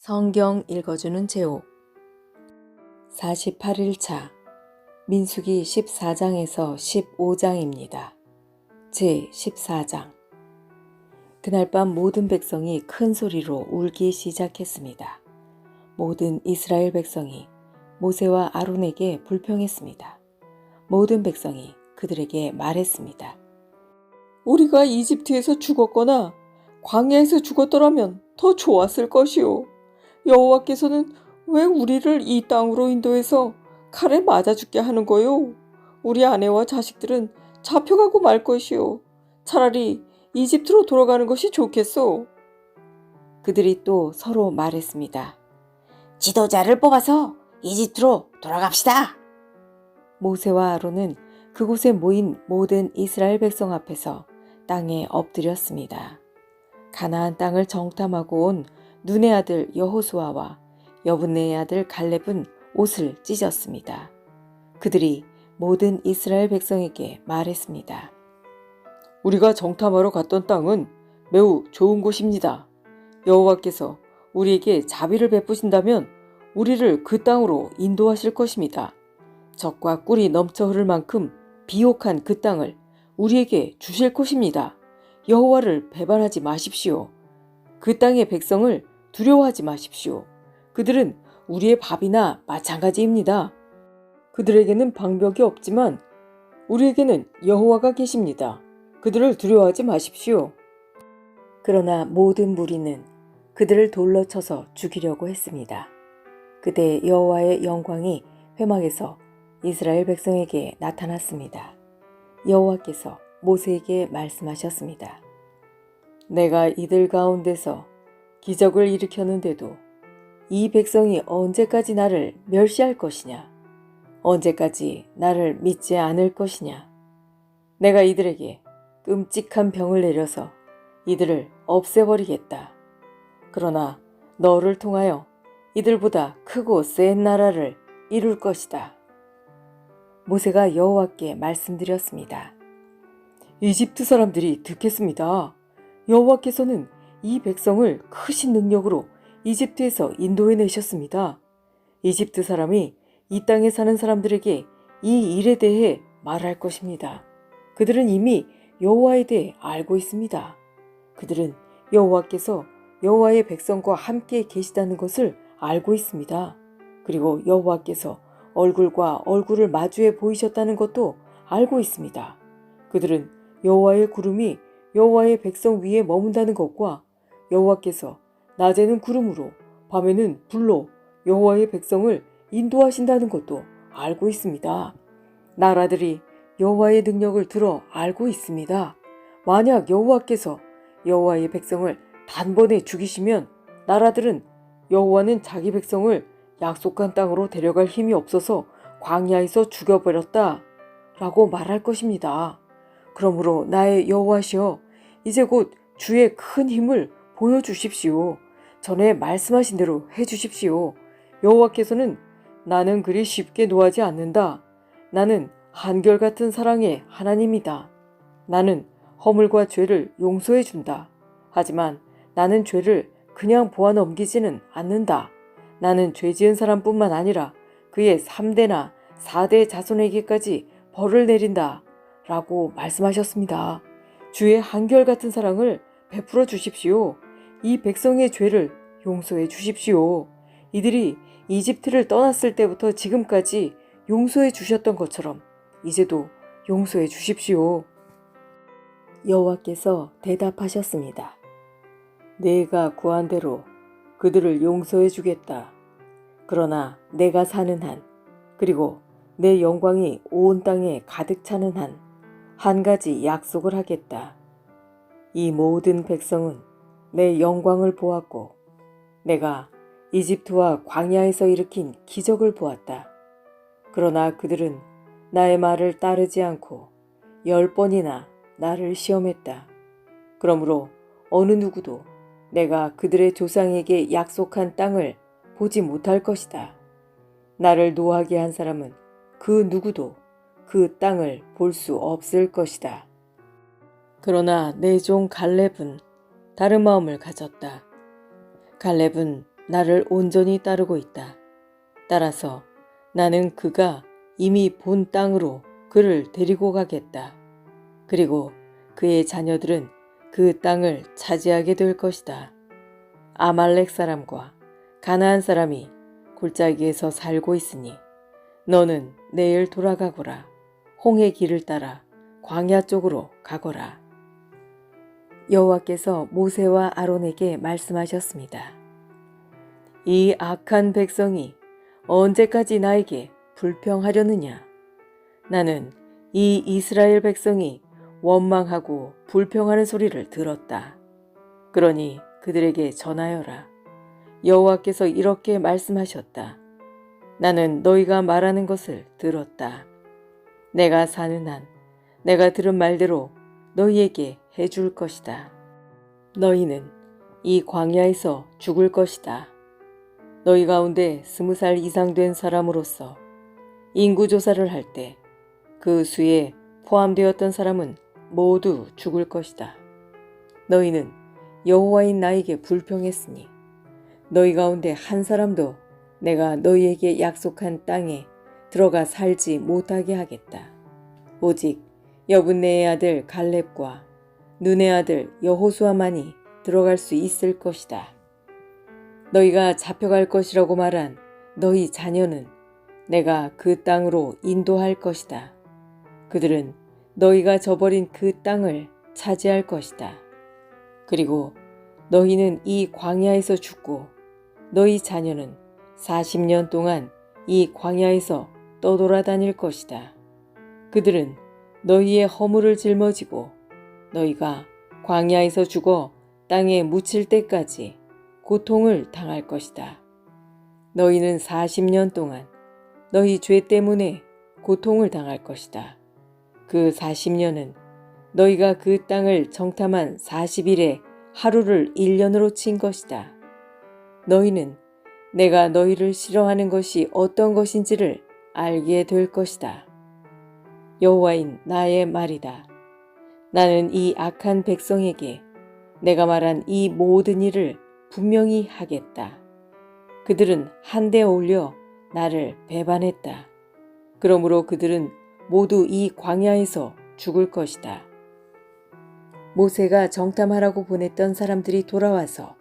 성경 읽어주는 제옥 48일차 민수기 14장에서 15장입니다. 제14장 그날 밤 모든 백성이 큰 소리로 울기 시작했습니다. 모든 이스라엘 백성이 모세와 아론에게 불평했습니다. 모든 백성이 그들에게 말했습니다. 우리가 이집트에서 죽었거나 광야에서 죽었더라면 더 좋았을 것이오. 여호와께서는 왜 우리를 이 땅으로 인도해서 칼에 맞아 죽게 하는 거요? 우리 아내와 자식들은 잡혀가고 말 것이오. 차라리 이집트로 돌아가는 것이 좋겠소. 그들이 또 서로 말했습니다. 지도자를 뽑아서 이집트로 돌아갑시다. 모세와 아론은 그곳에 모인 모든 이스라엘 백성 앞에서 땅에 엎드렸습니다. 가나안 땅을 정탐하고 온 눈의 아들 여호수아와 여분네의 아들 갈렙은 옷을 찢었습니다. 그들이 모든 이스라엘 백성에게 말했습니다. 우리가 정탐하러 갔던 땅은 매우 좋은 곳입니다. 여호와께서 우리에게 자비를 베푸신다면 우리를 그 땅으로 인도하실 것입니다. 젖과 꿀이 넘쳐 흐를 만큼 비옥한 그 땅을 우리에게 주실 것입니다. 여호와를 배반하지 마십시오. 그 땅의 백성을 두려워하지 마십시오. 그들은 우리의 밥이나 마찬가지입니다. 그들에게는 방벽이 없지만 우리에게는 여호와가 계십니다. 그들을 두려워하지 마십시오. 그러나 모든 무리는 그들을 돌로 쳐서 죽이려고 했습니다. 그때 여호와의 영광이 회막에서 이스라엘 백성에게 나타났습니다. 여호와께서 모세에게 말씀하셨습니다. 내가 이들 가운데서 기적을 일으켰는데도 이 백성이 언제까지 나를 멸시할 것이냐? 언제까지 나를 믿지 않을 것이냐? 내가 이들에게 끔찍한 병을 내려서 이들을 없애버리겠다. 그러나 너를 통하여 이들보다 크고 센 나라를 이룰 것이다. 모세가 여호와께 말씀드렸습니다. 이집트 사람들이 듣겠습니다. 여호와께서는 이 백성을 크신 능력으로 이집트에서 인도해내셨습니다. 이집트 사람이 이 땅에 사는 사람들에게 이 일에 대해 말할 것입니다. 그들은 이미 여호와에 대해 알고 있습니다. 그들은 여호와께서 여호와의 백성과 함께 계시다는 것을 알고 있습니다. 그리고 여호와께서 얼굴과 얼굴을 마주해 보이셨다는 것도 알고 있습니다. 그들은 여호와의 구름이 여호와의 백성 위에 머문다는 것과 여호와께서 낮에는 구름으로 밤에는 불로 여호와의 백성을 인도하신다는 것도 알고 있습니다. 나라들이 여호와의 능력을 들어 알고 있습니다. 만약 여호와께서 여호와의 백성을 단번에 죽이시면 나라들은 여호와는 자기 백성을 약속한 땅으로 데려갈 힘이 없어서 광야에서 죽여버렸다 라고 말할 것입니다. 그러므로 나의 여호와시여 이제 곧 주의 큰 힘을 보여주십시오. 전에 말씀하신 대로 해주십시오. 여호와께서는 나는 그리 쉽게 노하지 않는다. 나는 한결같은 사랑의 하나님이다. 나는 허물과 죄를 용서해 준다. 하지만 나는 죄를 그냥 보아 넘기지는 않는다. 나는 죄 지은 사람뿐만 아니라 그의 3대나 4대 자손에게까지 벌을 내린다. 라고 말씀하셨습니다. 주의 한결같은 사랑을 베풀어 주십시오. 이 백성의 죄를 용서해 주십시오. 이들이 이집트를 떠났을 때부터 지금까지 용서해 주셨던 것처럼 이제도 용서해 주십시오. 여호와께서 대답하셨습니다. 내가 구한 대로 그들을 용서해 주겠다. 그러나 내가 사는 한, 그리고 내 영광이 온 땅에 가득 차는 한, 한 가지 약속을 하겠다. 이 모든 백성은 내 영광을 보았고 내가 이집트와 광야에서 일으킨 기적을 보았다. 그러나 그들은 나의 말을 따르지 않고 10번이나 나를 시험했다. 그러므로 어느 누구도 내가 그들의 조상에게 약속한 땅을 보지 못할 것이다. 나를 노하게 한 사람은 그 누구도 그 땅을 볼 수 없을 것이다. 그러나 내 종 갈렙은 다른 마음을 가졌다. 갈렙은 나를 온전히 따르고 있다. 따라서 나는 그가 이미 본 땅으로 그를 데리고 가겠다. 그리고 그의 자녀들은 그 땅을 차지하게 될 것이다. 아말렉 사람과 가나안 사람이 골짜기에서 살고 있으니 너는 내일 돌아가거라. 홍해 길을 따라 광야 쪽으로 가거라. 여호와께서 모세와 아론에게 말씀하셨습니다. 이 악한 백성이 언제까지 나에게 불평하려느냐? 나는 이 이스라엘 백성이 원망하고 불평하는 소리를 들었다. 그러니 그들에게 전하여라. 여호와께서 이렇게 말씀하셨다. 나는 너희가 말하는 것을 들었다. 내가 사는 한 내가 들은 말대로 너희에게 해줄 것이다. 너희는 이 광야에서 죽을 것이다. 너희 가운데 20살 이상 된 사람으로서 인구조사를 할 때 그 수에 포함되었던 사람은 모두 죽을 것이다. 너희는 여호와인 나에게 불평했으니 너희 가운데 한 사람도 내가 너희에게 약속한 땅에 들어가 살지 못하게 하겠다. 오직 여분네의 아들 갈렙과 눈의 아들 여호수아만이 들어갈 수 있을 것이다. 너희가 잡혀갈 것이라고 말한 너희 자녀는 내가 그 땅으로 인도할 것이다. 그들은 너희가 저버린 그 땅을 차지할 것이다. 그리고 너희는 이 광야에서 죽고 너희 자녀는 40년 동안 이 광야에서 떠돌아다닐 것이다. 그들은 너희의 허물을 짊어지고 너희가 광야에서 죽어 땅에 묻힐 때까지 고통을 당할 것이다. 너희는 40년 동안 너희 죄 때문에 고통을 당할 것이다. 그 40년은 너희가 그 땅을 정탐한 40일에 하루를 1년으로 친 것이다. 너희는 내가 너희를 싫어하는 것이 어떤 것인지를 알게 될 것이다. 여호와인 나의 말이다. 나는 이 악한 백성에게 내가 말한 이 모든 일을 분명히 하겠다. 그들은 한데 어울려 나를 배반했다. 그러므로 그들은 모두 이 광야에서 죽을 것이다. 모세가 정탐하라고 보냈던 사람들이 돌아와서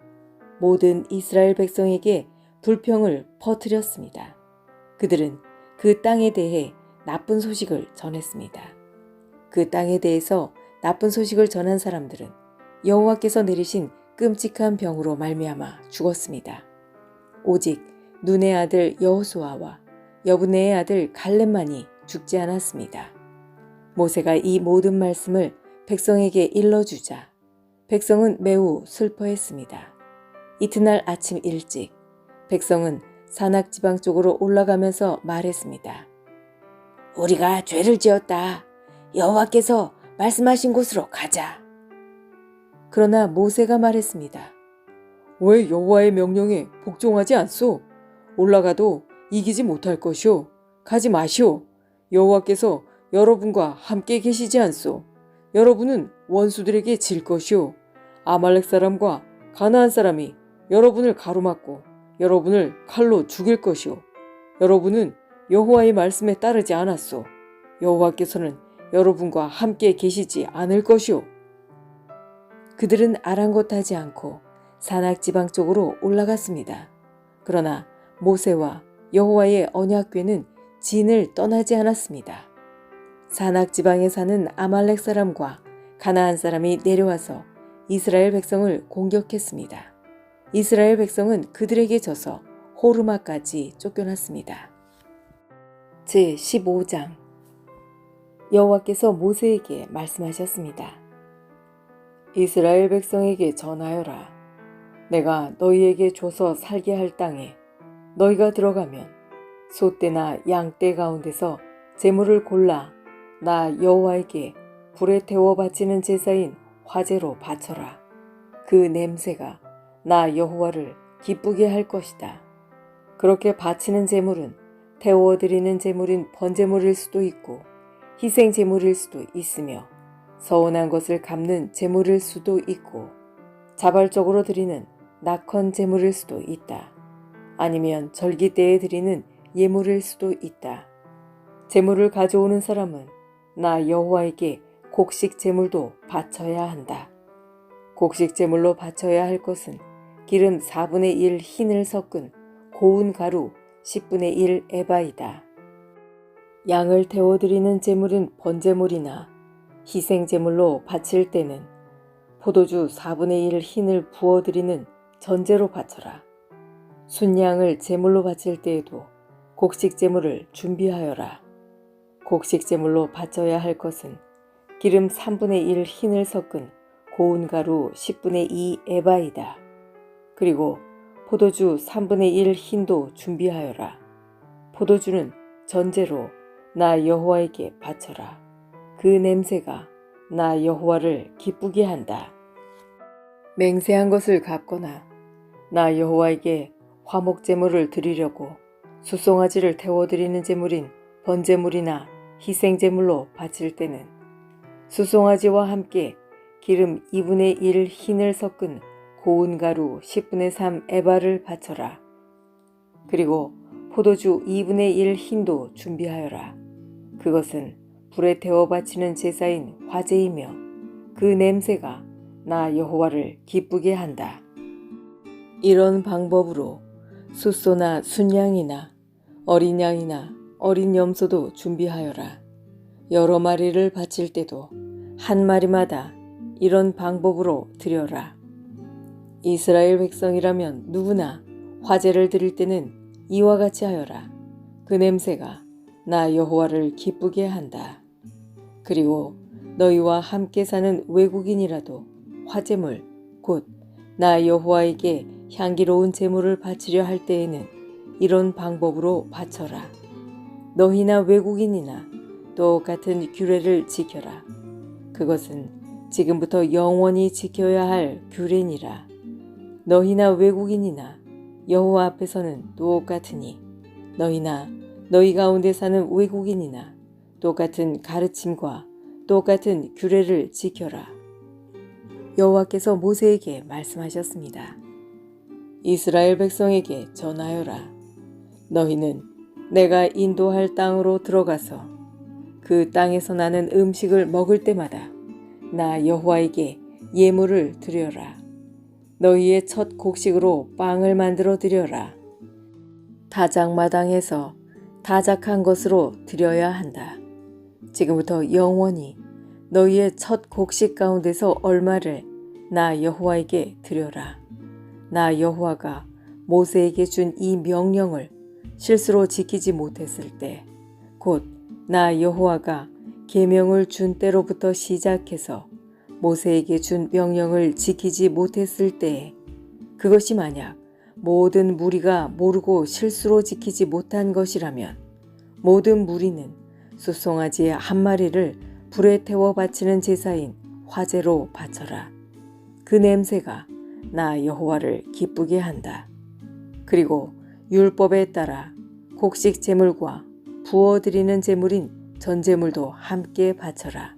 모든 이스라엘 백성에게 불평을 퍼뜨렸습니다. 그들은 그 땅에 대해 나쁜 소식을 전했습니다. 그 땅에 대해서 나쁜 소식을 전한 사람들은 여호와께서 내리신 끔찍한 병으로 말미암아 죽었습니다. 오직 눈의 아들 여호수아와 여분네의 아들 갈렙만이 죽지 않았습니다. 모세가 이 모든 말씀을 백성에게 일러주자 백성은 매우 슬퍼했습니다. 이튿날 아침 일찍 백성은 산악지방 쪽으로 올라가면서 말했습니다. 우리가 죄를 지었다. 여호와께서 말씀하신 곳으로 가자. 그러나 모세가 말했습니다. 왜 여호와의 명령에 복종하지 않소? 올라가도 이기지 못할 것이오. 가지 마시오. 여호와께서 여러분과 함께 계시지 않소. 여러분은 원수들에게 질 것이오. 아말렉 사람과 가나안 사람이 여러분을 가로막고 여러분을 칼로 죽일 것이오. 여러분은 여호와의 말씀에 따르지 않았소. 여호와께서는 여러분과 함께 계시지 않을 것이오. 그들은 아랑곳하지 않고 산악지방 쪽으로 올라갔습니다. 그러나 모세와 여호와의 언약궤는 진을 떠나지 않았습니다. 산악지방에 사는 아말렉 사람과 가나안 사람이 내려와서 이스라엘 백성을 공격했습니다. 이스라엘 백성은 그들에게 져서 호르마까지 쫓겨났습니다. 제15장 여호와께서 모세에게 말씀하셨습니다. 이스라엘 백성에게 전하여라. 내가 너희에게 줘서 살게 할 땅에 너희가 들어가면 소떼나 양떼 가운데서 제물을 골라 나 여호와에게 불에 태워 바치는 제사인 화제로 바쳐라. 그 냄새가 나 여호와를 기쁘게 할 것이다. 그렇게 바치는 제물은 태워드리는 제물인 번제물일 수도 있고 희생 제물일 수도 있으며 서운한 것을 갚는 제물일 수도 있고 자발적으로 드리는 낙헌 제물일 수도 있다. 아니면 절기 때에 드리는 예물일 수도 있다. 제물을 가져오는 사람은 나 여호와에게 곡식 제물도 바쳐야 한다. 곡식 제물로 바쳐야 할 것은 기름 4분의 1 흰을 섞은 고운 가루 10분의 1 에바이다. 양을 태워드리는 제물은 번제물이나 희생제물로 바칠 때는 포도주 4분의 1 흰을 부어드리는 전제로 바쳐라. 순양을 제물로 바칠 때에도 곡식 제물을 준비하여라. 곡식 제물로 바쳐야 할 것은 기름 3분의 1 흰을 섞은 고운 가루 10분의 2 에바이다. 그리고 포도주 3분의 1 흰도 준비하여라. 포도주는 전제로 나 여호와에게 바쳐라. 그 냄새가 나 여호와를 기쁘게 한다. 맹세한 것을 갚거나 나 여호와에게 화목 제물을 드리려고 수송아지를 태워드리는 제물인 번제물이나 희생 제물로 바칠 때는 수송아지와 함께 기름 2분의 1 흰을 섞은 고운 가루 10분의 3 에바를 바쳐라. 그리고 포도주 2분의 1 흰도 준비하여라. 그것은 불에 태워 바치는 제사인 화제이며 그 냄새가 나 여호와를 기쁘게 한다. 이런 방법으로 숫소나 순양이나 어린 양이나 어린 염소도 준비하여라. 여러 마리를 바칠 때도 한 마리마다 이런 방법으로 드려라. 이스라엘 백성이라면 누구나 화제를 드릴 때는 이와 같이 하여라. 그 냄새가 나 여호와를 기쁘게 한다. 그리고 너희와 함께 사는 외국인이라도 화제물 곧 나 여호와에게 향기로운 제물을 바치려 할 때에는 이런 방법으로 바쳐라. 너희나 외국인이나 똑같은 규례를 지켜라. 그것은 지금부터 영원히 지켜야 할 규례니라. 너희나 외국인이나 여호와 앞에서는 똑같으니 너희나 너희 가운데 사는 외국인이나 똑같은 가르침과 똑같은 규례를 지켜라. 여호와께서 모세에게 말씀하셨습니다. 이스라엘 백성에게 전하여라. 너희는 내가 인도할 땅으로 들어가서 그 땅에서 나는 음식을 먹을 때마다 나 여호와에게 예물을 드려라. 너희의 첫 곡식으로 빵을 만들어 드려라. 다작마당에서 다작한 것으로 드려야 한다. 지금부터 영원히 너희의 첫 곡식 가운데서 얼마를 나 여호와에게 드려라. 나 여호와가 모세에게 준 이 명령을 실수로 지키지 못했을 때, 곧 나 여호와가 계명을 준 때로부터 시작해서 모세에게 준 명령을 지키지 못했을 때에 그것이 만약 모든 무리가 모르고 실수로 지키지 못한 것이라면 모든 무리는 숫송아지 한 마리를 불에 태워 바치는 제사인 화제로 바쳐라. 그 냄새가 나 여호와를 기쁘게 한다. 그리고 율법에 따라 곡식 제물과 부어드리는 제물인 전제물도 함께 바쳐라.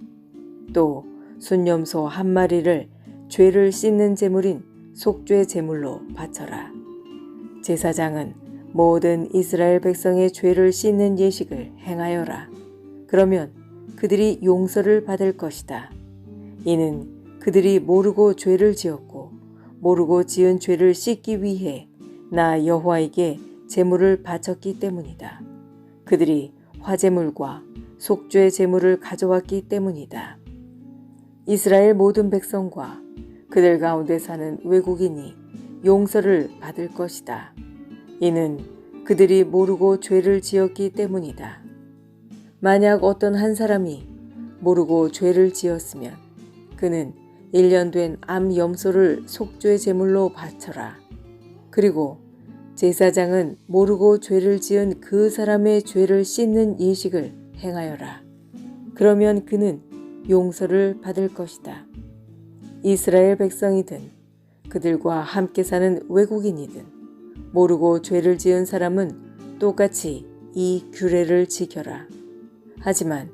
또 순염소 한 마리를 죄를 씻는 제물인 속죄 제물로 바쳐라. 제사장은 모든 이스라엘 백성의 죄를 씻는 예식을 행하여라. 그러면 그들이 용서를 받을 것이다. 이는 그들이 모르고 죄를 지었고 모르고 지은 죄를 씻기 위해 나 여호와에게 제물을 바쳤기 때문이다. 그들이 화제물과 속죄 제물을 가져왔기 때문이다. 이스라엘 모든 백성과 그들 가운데 사는 외국인이 용서를 받을 것이다. 이는 그들이 모르고 죄를 지었기 때문이다. 만약 어떤 한 사람이 모르고 죄를 지었으면 그는 1년 된 암 염소를 속죄 제물로 바쳐라. 그리고 제사장은 모르고 죄를 지은 그 사람의 죄를 씻는 예식을 행하여라. 그러면 그는 용서를 받을 것이다. 이스라엘 백성이든 그들과 함께 사는 외국인이든 모르고 죄를 지은 사람은 똑같이 이 규례를 지켜라. 하지만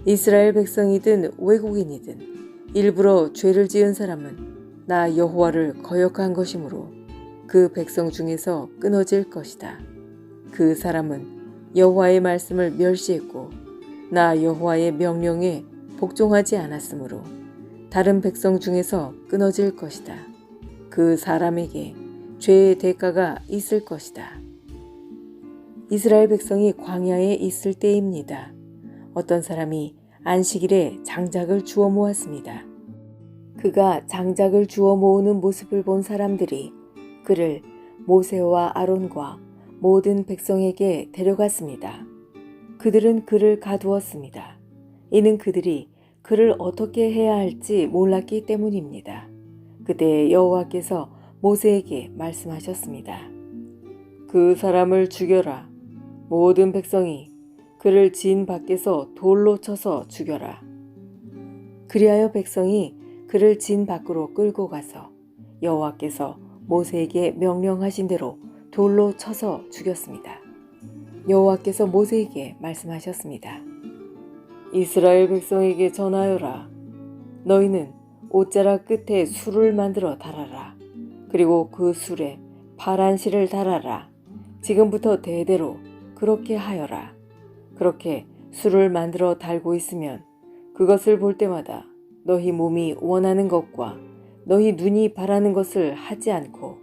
이스라엘 백성이든 외국인이든 일부러 죄를 지은 사람은 나 여호와를 거역한 것이므로 그 백성 중에서 끊어질 것이다. 그 사람은 여호와의 말씀을 멸시했고 나 여호와의 명령에 복종하지 않았으므로 다른 백성 중에서 끊어질 것이다. 그 사람에게 죄의 대가가 있을 것이다. 이스라엘 백성이 광야에 있을 때입니다. 어떤 사람이 안식일에 장작을 주워 모았습니다. 그가 장작을 주워 모으는 모습을 본 사람들이 그를 모세와 아론과 모든 백성에게 데려갔습니다. 그들은 그를 가두었습니다. 이는 그들이 그를 어떻게 해야 할지 몰랐기 때문입니다. 그때 여호와께서 모세에게 말씀하셨습니다. 그 사람을 죽여라. 모든 백성이 그를 진 밖에서 돌로 쳐서 죽여라. 그리하여 백성이 그를 진 밖으로 끌고 가서 여호와께서 모세에게 명령하신 대로 돌로 쳐서 죽였습니다. 여호와께서 모세에게 말씀하셨습니다. 이스라엘 백성에게 전하여라. 너희는 옷자락 끝에 술을 만들어 달아라. 그리고 그 술에 파란 실을 달아라. 지금부터 대대로 그렇게 하여라. 그렇게 술을 만들어 달고 있으면 그것을 볼 때마다 너희 몸이 원하는 것과 너희 눈이 바라는 것을 하지 않고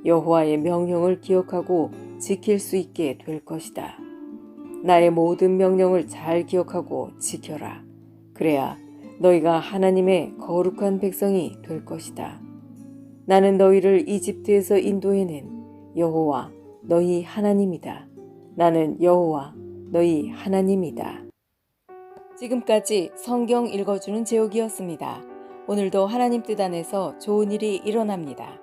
여호와의 명령을 기억하고 지킬 수 있게 될 것이다. 나의 모든 명령을 잘 기억하고 지켜라. 그래야 너희가 하나님의 거룩한 백성이 될 것이다. 나는 너희를 이집트에서 인도해낸 여호와 너희 하나님이다. 나는 여호와 너희 하나님이다. 지금까지 성경 읽어주는 제옥이었습니다. 오늘도 하나님 뜻 안에서 좋은 일이 일어납니다.